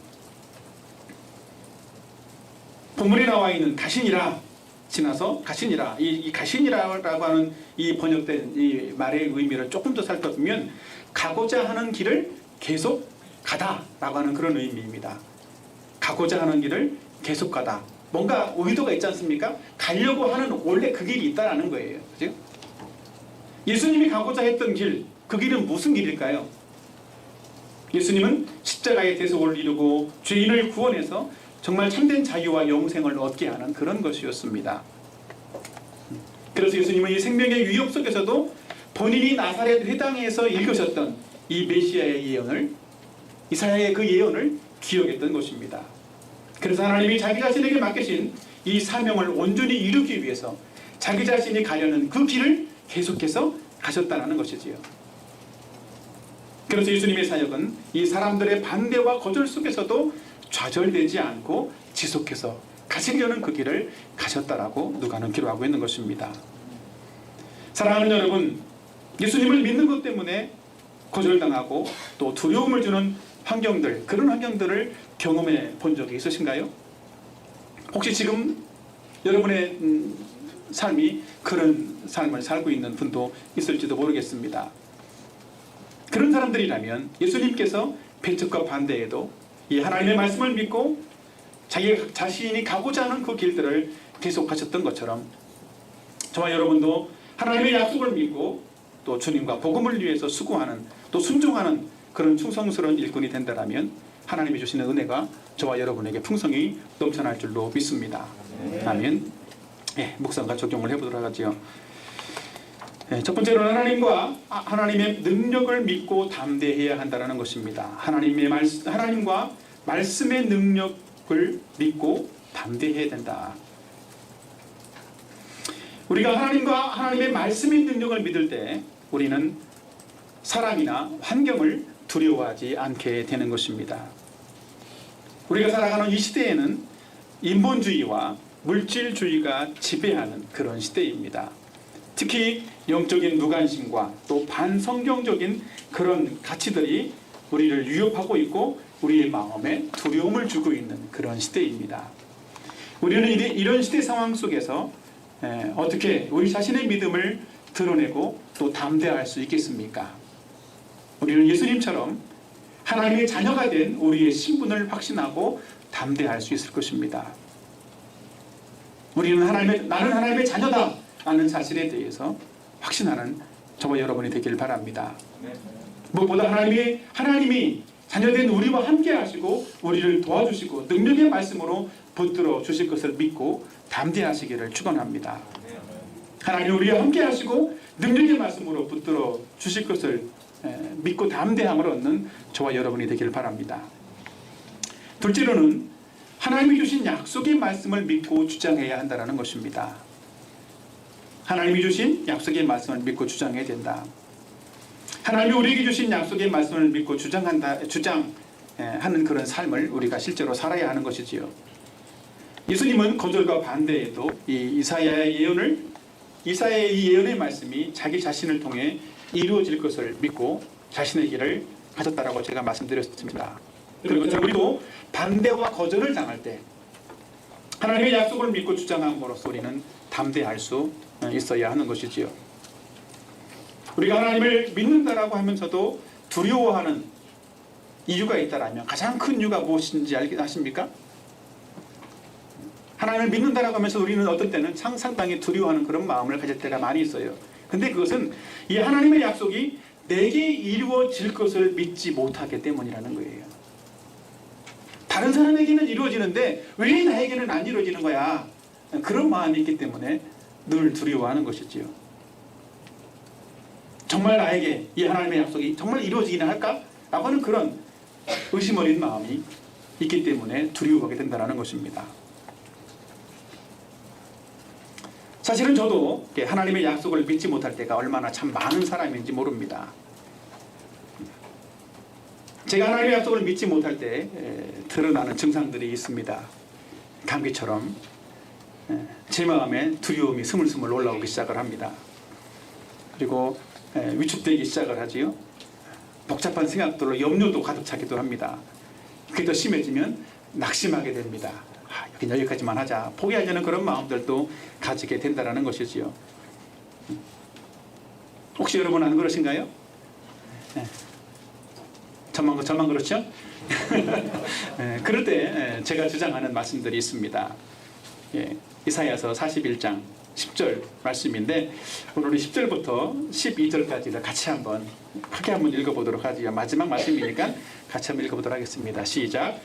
본문에 나와 있는 가시니라 지나서 가시니라, 이 가시니라라고 하는 이 번역된 이 말의 의미를 조금 더 살펴보면 가고자 하는 길을 계속 가다라고 하는 그런 의미입니다. 가고자 하는 길을 계속 가다. 뭔가 의도가 있지 않습니까? 가려고 하는 원래 그 길이 있다라는 거예요. 그죠? 예수님이 가고자 했던 길, 그 길은 무슨 길일까요? 예수님은 십자가의 대속을 이루고 죄인을 구원해서 정말 참된 자유와 영생을 얻게 하는 그런 것이었습니다. 그래서 예수님은 이 생명의 위협 속에서도 본인이 나사렛 회당에서 읽으셨던 이 메시아의 예언을, 이사야의 그 예언을 기억했던 것입니다. 그래서 하나님이 자기 자신에게 맡기신 이 사명을 온전히 이루기 위해서 자기 자신이 가려는 그 길을 계속해서 가셨다는 것이지요. 그래서 예수님의 사역은 이 사람들의 반대와 거절 속에서도 좌절되지 않고 지속해서 가시려는 그 길을 가셨다라고 누가는 기록하고 있는 것입니다. 사랑하는 여러분, 예수님을 믿는 것 때문에 거절당하고 또 두려움을 주는 환경들, 그런 환경들을 경험해 본 적이 있으신가요? 혹시 지금 여러분의 삶이 그런 삶을 살고 있는 분도 있을지도 모르겠습니다. 그런 사람들이라면 예수님께서 배척과 반대에도 이 하나님의 말씀을 믿고 자기 자신이 가고자 하는 그 길들을 계속하셨던 것처럼 저와 여러분도 하나님의 약속을 믿고 또 주님과 복음을 위해서 수고하는 또 순종하는 그런 충성스러운 일꾼이 된다면 하나님이 주시는 은혜가 저와 여러분에게 풍성히 넘쳐날 줄로 믿습니다. 아멘. 묵상과 적용을 해보도록 하죠. 첫 번째로는 하나님의 능력을 믿고 담대해야 한다는 것입니다. 하나님과 말씀의 능력을 믿고 담대해야 된다. 우리가 하나님과 하나님의 말씀의 능력을 믿을 때 우리는 사람이나 환경을 두려워하지 않게 되는 것입니다. 우리가 살아가는 이 시대에는 인본주의와 물질주의가 지배하는 그런 시대입니다. 특히 영적인 무관심과 또 반성경적인 그런 가치들이 우리를 위협하고 있고 우리의 마음에 두려움을 주고 있는 그런 시대입니다. 우리는 이런 시대 상황 속에서 어떻게 우리 자신의 믿음을 드러내고 또 담대할 수 있겠습니까? 우리는 예수님처럼 하나님의 자녀가 된 우리의 신분을 확신하고 담대할 수 있을 것입니다. 우리는 나는 하나님의 자녀다 라는 사실에 대해서 확신하는 저와 여러분이 되길 바랍니다. 무엇보다 하나님이 자녀된 우리와 함께 하시고 우리를 도와주시고 능력의 말씀으로 붙들어 주실 것을 믿고 담대하시기를 축원합니다. 하나님 우리와 함께 하시고 능력의 말씀으로 붙들어 주실 것을 믿고 담대함을 얻는 저와 여러분이 되기를 바랍니다. 둘째로는 하나님이 주신 약속의 말씀을 믿고 주장해야 한다는 것입니다. 하나님이 주신 약속의 말씀을 믿고 주장해야 된다. 하나님이 우리에게 주신 약속의 말씀을 믿고 주장하는 그런 삶을 우리가 실제로 살아야 하는 것이지요. 예수님은 거절과 반대에도 이사야의 이 예언의 말씀이 자기 자신을 통해 이루어질 것을 믿고 자신의 길을 가졌다라고 제가 말씀드렸습니다. 그리고 우리도 반대와 거절을 당할 때 하나님의 약속을 믿고 주장함으로써 우리는 담대할 수 있어야 하는 것이지요. 우리가 하나님을 믿는다라고 하면서도 두려워하는 이유가 있다라면 가장 큰 이유가 무엇인지 아십니까? 하나님을 믿는다라고 하면서 우리는 어떤 때는 상당히 두려워하는 그런 마음을 가질 때가 많이 있어요. 근데 그것은 이 하나님의 약속이 내게 이루어질 것을 믿지 못하기 때문이라는 거예요. 다른 사람에게는 이루어지는데 왜 나에게는 안 이루어지는 거야? 그런 마음이 있기 때문에 늘 두려워하는 것이지요. 정말 나에게 이 하나님의 약속이 정말 이루어지기는 할까? 라고 하는 그런 의심 어린 마음이 있기 때문에 두려워하게 된다는 것입니다. 사실은 저도 하나님의 약속을 믿지 못할 때가 얼마나 참 많은 사람인지 모릅니다. 제가 하나님의 약속을 믿지 못할 때 드러나는 증상들이 있습니다. 감기처럼 제 마음에 두려움이 스물스물 올라오기 시작을 합니다. 그리고 위축되기 시작을 하지요. 복잡한 생각들로 염려도 가득 차기도 합니다. 그게 더 심해지면 낙심하게 됩니다. 여긴 여기까지만 하자, 포기하려는 그런 마음들도 가지게 된다는 것이지요. 혹시 여러분 안 그러신가요? 네. 저만 그렇죠? 그럴 때 제가 주장하는 말씀들이 있습니다. 이사야서 41장 10절 말씀인데 오늘 10절부터 12절까지를 같이 한번 크게 한번 읽어보도록 하죠. 마지막 말씀이니까 같이 한번 읽어보도록 하겠습니다. 시작.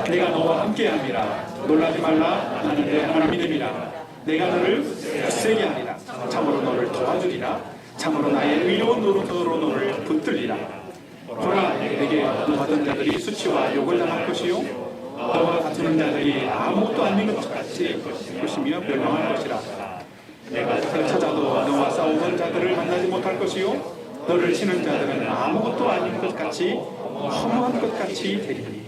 내가 너와 함께함이라 놀라지 말라. 나는 내 하나님이라. 내가 너를 굳세게 하리라. 참으로 너를 도와주리라. 참으로 나의 의로운 노릇으로 너를 붙들리라. 보라, 내게 노하던 자들이 수치와 욕을 당할 것이요 너와 다투는 자들이 아무것도 아닌 것 같이 것이며 멸망할 것이라. 내가 찾아도 너와 싸우던 자들을 만나지 못할 것이요 너를 치는 자들은 아무것도 아닌 것 같이 허무한 것 같이 되리니.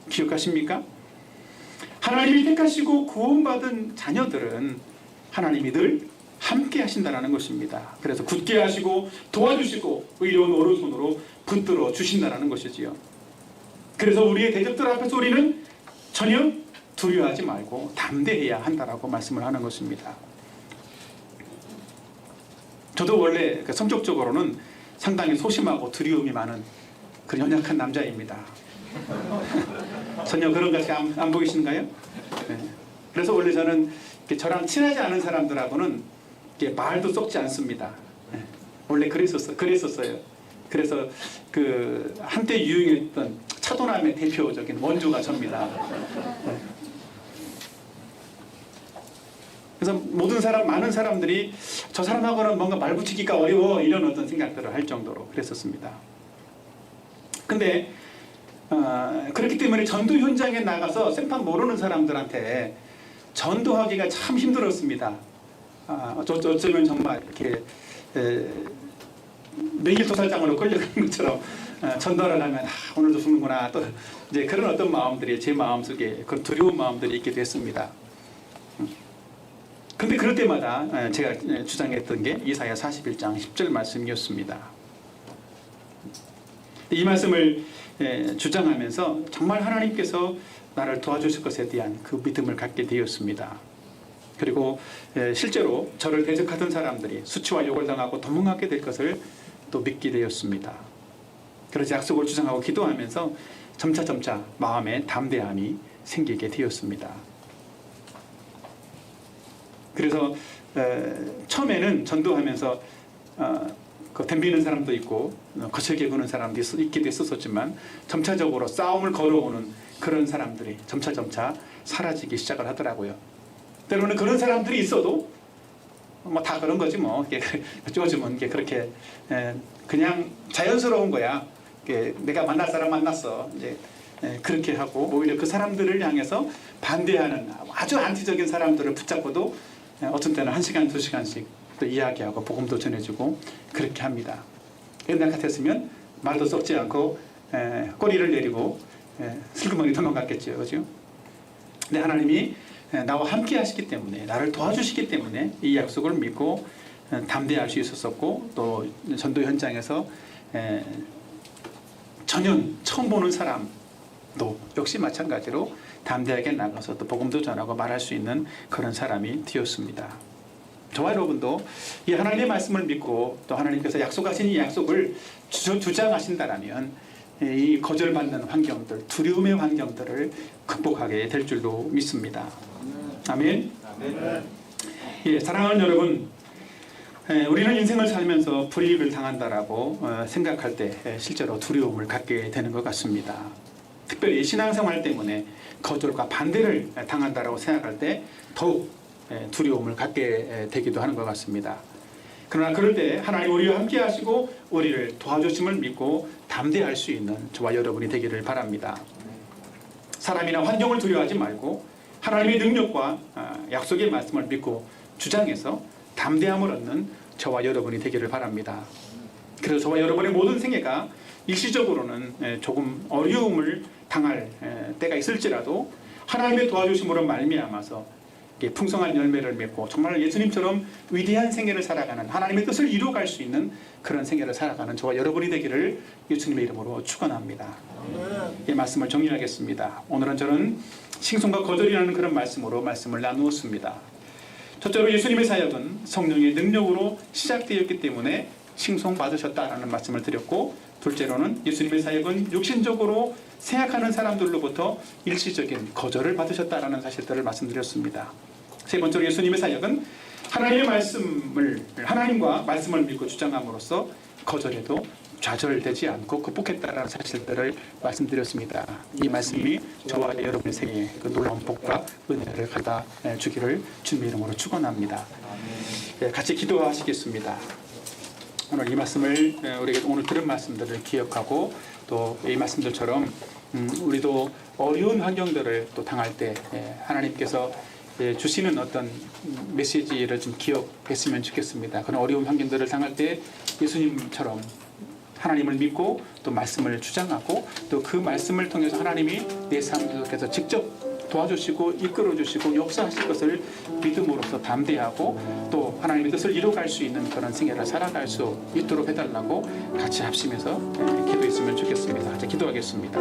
기억하십니까? 하나님이 택하시고 구원받은 자녀들은 하나님이 늘 함께 하신다는 것입니다. 그래서 굳게 하시고 도와주시고 의로운 오른손으로 붙들어 주신다는 것이지요. 그래서 우리의 대적들 앞에서 우리는 전혀 두려워하지 말고 담대해야 한다라고 말씀을 하는 것입니다. 저도 원래 성격적으로는 상당히 소심하고 두려움이 많은 그런 연약한 남자입니다. 전혀 그런 것이 안 보이시는가요? 네. 그래서 원래 저는 저랑 친하지 않은 사람들하고는 말도 섞지 않습니다. 네. 원래 그랬었어요. 그래서 그 한때 유행했던 차도남의 대표적인 원조가 접니다. 네. 그래서 많은 사람들이 저 사람하고는 뭔가 말 붙이기가 어려워 이런 어떤 생각들을 할 정도로 그랬었습니다. 근데 그렇기 때문에 전도 현장에 나가서 생판 모르는 사람들한테 전도하기가 참 힘들었습니다. 어쩌면 정말 이렇게 매일 도살장으로 끌려가는 것처럼 전도를 하면 오늘도 죽는구나, 또 이제 그런 어떤 마음들이 제 마음속에 그런 두려운 마음들이 있기도 했습니다. 근데 그럴 때마다 제가 주장했던 게 이사야 41장 10절 말씀이었습니다. 이 말씀을 주장하면서 정말 하나님께서 나를 도와주실 것에 대한 그 믿음을 갖게 되었습니다. 그리고 실제로 저를 대적하던 사람들이 수치와 욕을 당하고 도망하게 될 것을 또 믿게 되었습니다. 그래서 약속을 주장하고 기도하면서 점차 마음에 담대함이 생기게 되었습니다. 그래서 처음에는 전도하면서 덤비는 사람도 있고 거칠게 구는 사람도 있기도 했었지만 점차적으로 싸움을 걸어오는 그런 사람들이 점차 사라지기 시작을 하더라고요. 때로는 그런 사람들이 있어도 뭐 다 그런 거지 뭐 요즘은 그렇게 그냥 자연스러운 거야. 내가 만날 사람 만났어 이제 그렇게 하고 오히려 그 사람들을 향해서 반대하는 아주 안티적인 사람들을 붙잡고도 어떤 때는 1시간 2시간씩 또 이야기하고 복음도 전해주고 그렇게 합니다. 옛날 같았으면 말도 섞지 않고 꼬리를 내리고 슬그머니 도망갔겠죠, 그죠? 근데 하나님이 나와 함께 하시기 때문에, 나를 도와주시기 때문에 이 약속을 믿고 담대할 수 있었었고, 또 전도 현장에서 전혀 처음 보는 사람도 역시 마찬가지로 담대하게 나가서 또 복음도 전하고 말할 수 있는 그런 사람이 되었습니다. 저와 여러분도 이 하나님의 말씀을 믿고 또 하나님께서 약속하신 이 약속을 주장하신다라면 이 거절받는 환경들, 두려움의 환경들을 극복하게 될 줄로 믿습니다. 아멘. 예, 사랑하는 여러분, 우리는 인생을 살면서 불이익을 당한다라고 생각할 때 실제로 두려움을 갖게 되는 것 같습니다. 특별히 신앙생활 때문에 거절과 반대를 당한다라고 생각할 때 더욱 두려움을 갖게 되기도 하는 것 같습니다. 그러나 그럴 때 하나님 우리와 함께 하시고 우리를 도와주심을 믿고 담대할 수 있는 저와 여러분이 되기를 바랍니다. 사람이나 환경을 두려워하지 말고 하나님의 능력과 약속의 말씀을 믿고 주장해서 담대함을 얻는 저와 여러분이 되기를 바랍니다. 그래서 저와 여러분의 모든 생애가 일시적으로는 조금 어려움을 당할 때가 있을지라도 하나님의 도와주심으로 말미암아서 풍성한 열매를 맺고 정말 예수님처럼 위대한 생애를 살아가는 하나님의 뜻을 이루어갈 수 있는 그런 생애를 살아가는 저와 여러분이 되기를 예수님의 이름으로 축원합니다. 이 말씀을 정리하겠습니다. 오늘은 저는 칭송과 거절이라는 그런 말씀으로 말씀을 나누었습니다. 첫째로 예수님의 사역은 성령의 능력으로 시작되었기 때문에 칭송받으셨다라는 말씀을 드렸고, 둘째로는 예수님의 사역은 육신적으로 생각하는 사람들로부터 일시적인 거절을 받으셨다라는 사실들을 말씀드렸습니다. 세 번째로 예수님의 사역은 하나님과 말씀을 믿고 주장함으로써 거절에도 좌절되지 않고 극복했다라는 사실들을 말씀드렸습니다. 이 말씀이 저와 여러분의 생애에 그 놀라운 복과 은혜를 갖다 주기를 주님의 이름으로 축원합니다. 같이 기도하시겠습니다. 오늘 이 말씀을 우리가 오늘 들은 말씀들을 기억하고 또 이 말씀들처럼 우리도 어려운 환경들을 또 당할 때 하나님께서 주시는 어떤 메시지를 좀 기억했으면 좋겠습니다. 그런 어려운 환경들을 당할 때 예수님처럼 하나님을 믿고 또 말씀을 주장하고 또 그 말씀을 통해서 하나님이 내 삶 속에서 직접 도와주시고 이끌어주시고 역사하실 것을 믿음으로써 담대하고 또 하나님의 뜻을 이루어갈 수 있는 그런 생애를 살아갈 수 있도록 해달라고 같이 합심해서 기도했으면 좋겠습니다. 같이 기도하겠습니다.